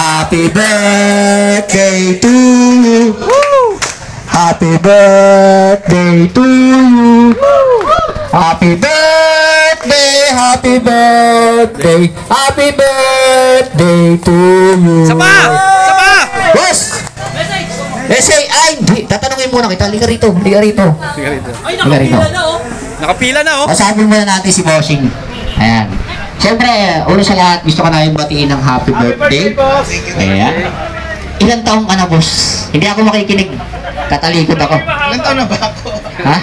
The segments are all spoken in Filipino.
Happy birthday to you. Happy birthday to you. Happy birthday, happy birthday, happy birthday to you. Sapa! Sapa! Boss! Ay, hindi. Tatanungin muna kita. Liga rito. Liga rito. Ay, Liga rito. nakapila na oh. Kasama muna natin si Bossing. Ayan. Siyempre, ulo sa lahat, gusto ko na yung batiin ng happy birthday. Ayan. Ilang taong ka na, boss? Hindi ako makikinig. Katalikod ako. Ilang taon na ba ako? Ha?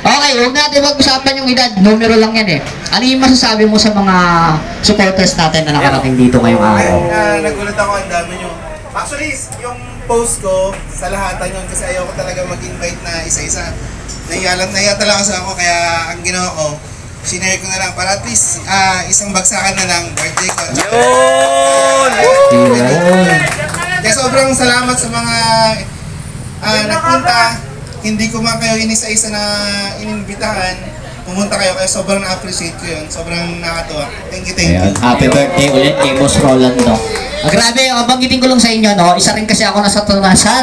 Okay, huwag natin mag-usapan yung edad. Numero lang yan eh. Ano yung masasabi mo sa mga supporters natin na nakarating dito ngayong araw? Nagulat ako, ang dami nyo. Actually, yung post ko sa lahatan yun kasi ayaw ko talaga mag-invite na isa-isa. Nahiya talaga ako kaya ang ginawa ko, sinare ko na lang para at least isang bagsakan na lang birthday ko. Yun! Kaya sobrang salamat sa mga nagpunta. Hindi ko man kayo inisa-isa na inimbitahan. Pumunta kayo kaya sobrang na-appreciate ko yun. Sobrang nakatuwa. Thank you, thank you. Happy birthday ulit kay Boss Rolando. Grabe, banggitin ko lang sa inyo, no? Isa rin kasi ako sa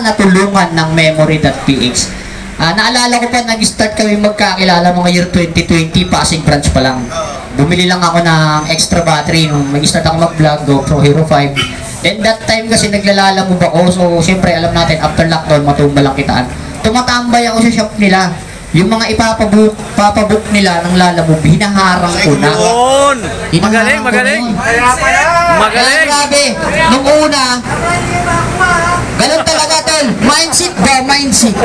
natulungan ng Memory.ph. Naalala ko pa, nag-start kami magkakilala mga year 2020, passing branch pa lang. Bumili lang ako ng extra battery nung mag-start ako mag-vlog, GoPro Hero 5. Then that time kasi naglalamove ako, so siyempre alam natin, after lockdown, matumba lang kitaan. Tumatambay ako sa shop nila. Yung mga ipapabook nila ng lalamove, hinaharang ko na. Yun! Magaling, magaling! Magaling! Grabe, nung una, ganun talaga tol, mindset ba, mindset.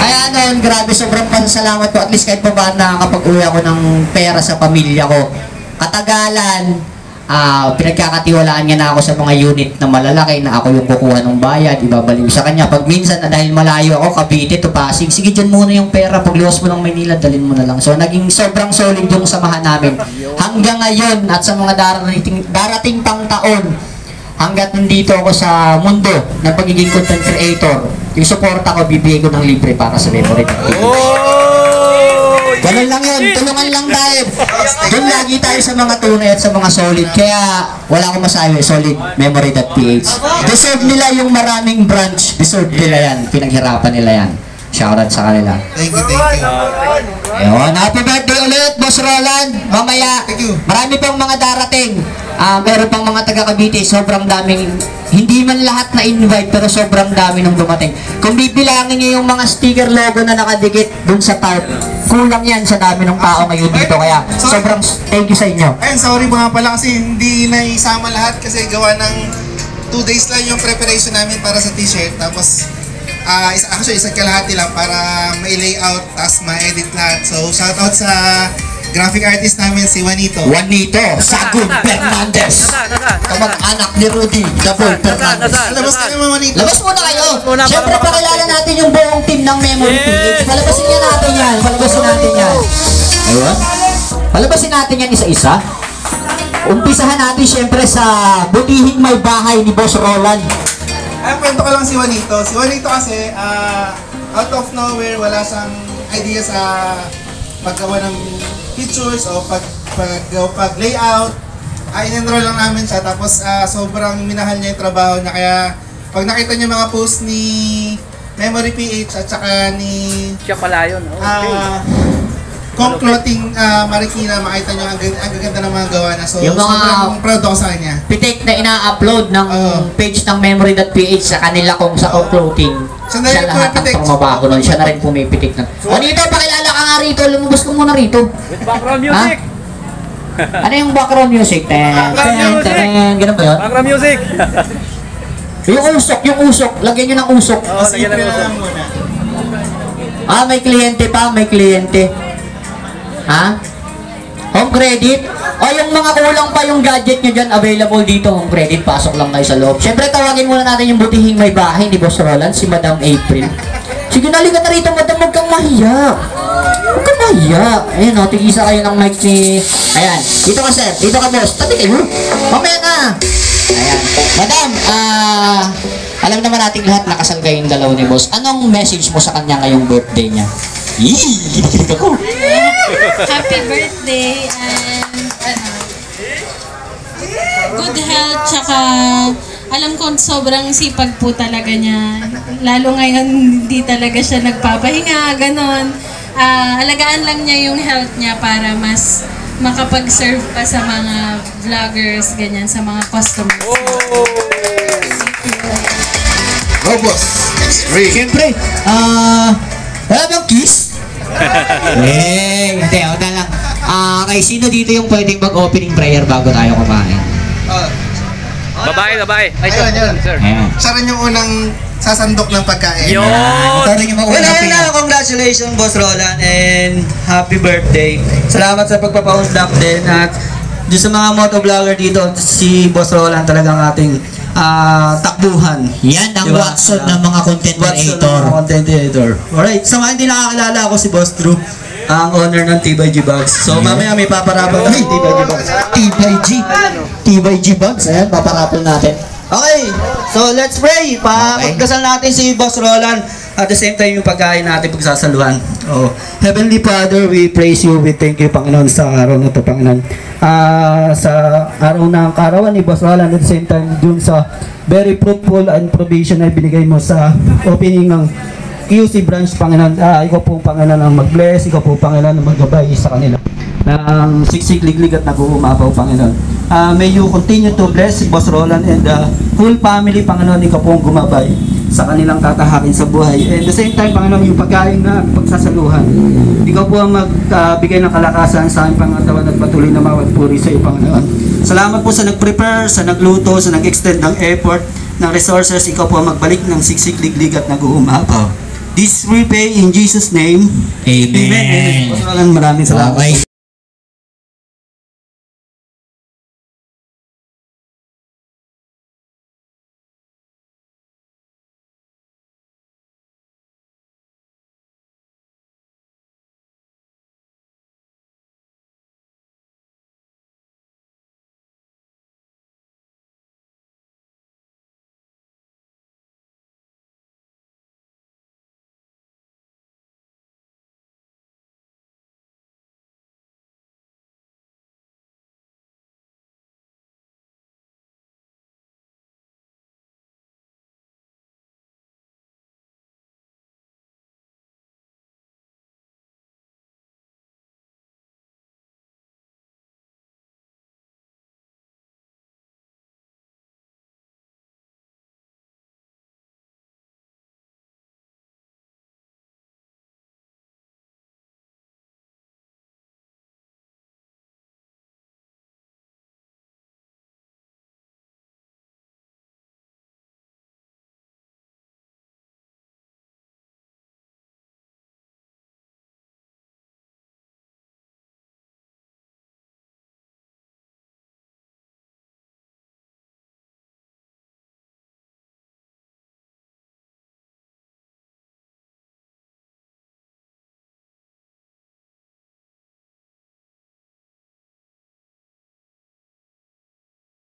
Kaya noon, grabe, sobrang pasasalamat ko. At least kahit pa ba nakakapag-uwi ako ng pera sa pamilya ko. Katagalan, pinagkakatiwalaan niya na ako sa mga unit na malalaki na ako yung kukuha ng bayad, ibabalik sa kanya. Pag minsan na dahil malayo ako, Cavite to Pasig, sige dyan muna yung pera, pag luwas mo ng Maynila, dalhin mo na lang. So naging sobrang solid yung samahan namin. Hanggang ngayon at sa mga darating pang taon, hanggat nandito ako sa mundo ng pagiging content creator, yung suporta ko, bibigay ko ng libre para sa Memory. Ganun lang yun, tulungan lang tayo. Doon lagi tayo sa mga tunay at sa mga solid. Kaya wala akong masabi, solid Memory.ph. Deserve nila yung maraming branch. Deserve nila yan, pinaghirapan nila yan. Shoutout sa kanila. Thank you, thank you. Ayun, happy birthday ulit, Boss Roland. Mamaya, marami pang mga darating. Meron pang mga taga-Cavite, sobrang daming, hindi man lahat na invite, pero sobrang dami nung dumating. Kung bibilangin niyo yung mga sticker logo na nakadikit dun sa tarp, kulang yan sa dami ng tao ngayon dito. Kaya sobrang thank you sa inyo. Ayun, sorry mga pala kasi hindi na isama lahat kasi gawa ng 2 days lang yung preparation namin para sa t-shirt. Tapos, actually, isang kalahati lang para ma-layout, tapos ma-edit lahat. So, shoutout sa graphic artist namin, si Juanito. Juanito Sagun Fernandez. Kamag-anak ni Rudy Dabol Fernandez. Labas ka naman, Juanito. Labas muna kayo. Siyempre, pakilala natin yung buong team ng Memory.ph. Palabasin niya natin yan. Palabasin natin yan. Ayun. Palabasin natin yan isa-isa. Umpisahan natin siyempre sa Butihing May Bahay ni Boss Roland. Ay, kwento ko lang si Juanito. Si Juanito kasi, out of nowhere, wala siyang idea sa paggawa ng pictures o pag-layout. In-enroll lang namin siya. Tapos, sobrang minahal niya yung trabaho niya. Kaya, pag nakita niya mga post ni Memory.ph at saka ni Siya pala yun. Kong Clothing Marikina, makita niyo ang gaganda ng mga gawa na. So, yung mga sobrang proud ako sa kanya. pitik na ina-upload ng page ng Memory.ph sa kanila kung sa Kong Clothing. Siya lahat ang pangmabaho nun. Siya na rin pumipitik nun. Juanito, pakilala ka nga rito. Lumabas ko muna rito. With background music. Ano yung background music? Ganun ba yun? Background music. Yung usok. Lagyan nyo ng usok. Lagyan ng usok. May kliyente pa, may kliyente. Home credit? Yung mga kulang pa yung gadget nyo dyan, available dito, home credit, pasok lang kayo sa loob. Siyempre, tawagin muna natin yung Butihing May Bahay ni Boss Roland, si Madam April. Sige, nalikan na rito, Madam, huwag kang mahiya. Huwag kang mahiya. Ayun, tigisa kayo ng mic ni... Ayan, dito ka, sir. Dito ka, boss. Tabi kayo. Mamaya na. Ayan. Madam, alam naman natin lahat nakasal kayong dalaw ni boss. Anong message mo sa kanya ngayong birthday niya? Kinikilig ako. Happy birthday and good health, tsaka alam ko sobrang sipag po talaga niya. Lalo ngayon, hindi talaga siya nagpapahinga, ganon. Alagaan lang niya yung health niya para mas makapag-serve pa sa mga vloggers, ganyan, sa mga customers. Go, boss. Next break. Siyempre, wala bang kiss? Hindi, wala lang. Kay sino dito yung pwedeng mag-opening prayer bago tayo kumain? Babae. Ay, Ayun, yun. sir. Ayan. Siya rin yung unang sasandok ng pagkain. Yun. Ito rin yung Well, mag-opening. ayun na, congratulations Boss Roland and happy birthday. Salamat sa pagpapaunlak din at doon sa mga motovlogger dito, si Boss Roland talagang ating takbuhan. Yan ang Diba? Watson ng mga content Watson ng creator. mga content creator. Alright, sa mga hindi nakakilala, ako si Boss Drew, ang owner ng T-by-G Bags. So mamaya may paparapal kami T-by-G Bags. T-by-G Bugs. Ayan, paparapol natin. Okay, so let's pray. Pagdasal natin si Boss Roland at the same time yung pagkain natin pagsasaluhan. Oh, Heavenly Father, we praise you. We thank you, Panginoon, sa araw na ito, Panginoon. Sa araw ng karawan ni Boss Roland at the same time dun sa very fruitful and provision na binigay mo sa opening ng QC branch, Panginoon. Ikaw po, Panginoon, ang mag-bless. Ikaw po, Panginoon, ang maggabay sa kanila ng siksik, liglig at nag-uumapaw, Panginoon. May you continue to bless Boss Roland and the whole family, Panginoon. Ikaw po ang gumabay sa kanilang tatahakin sa buhay. And the same time, Panginoon, yung pagkain na pagsasaluhan. Ikaw po ang magbigay ng kalakasan sa aming pangatawan at patuloy na mawat puri sa iyo, Panginoon. Salamat po sa nag-prepare, sa nagluto, sa nag-extend ng effort, ng resources. Ikaw po ang magbalik ng siksik, liglig at nag-uumapaw. This we pray in Jesus' name. Amen. Boss Roland, maraming salamat. Okay.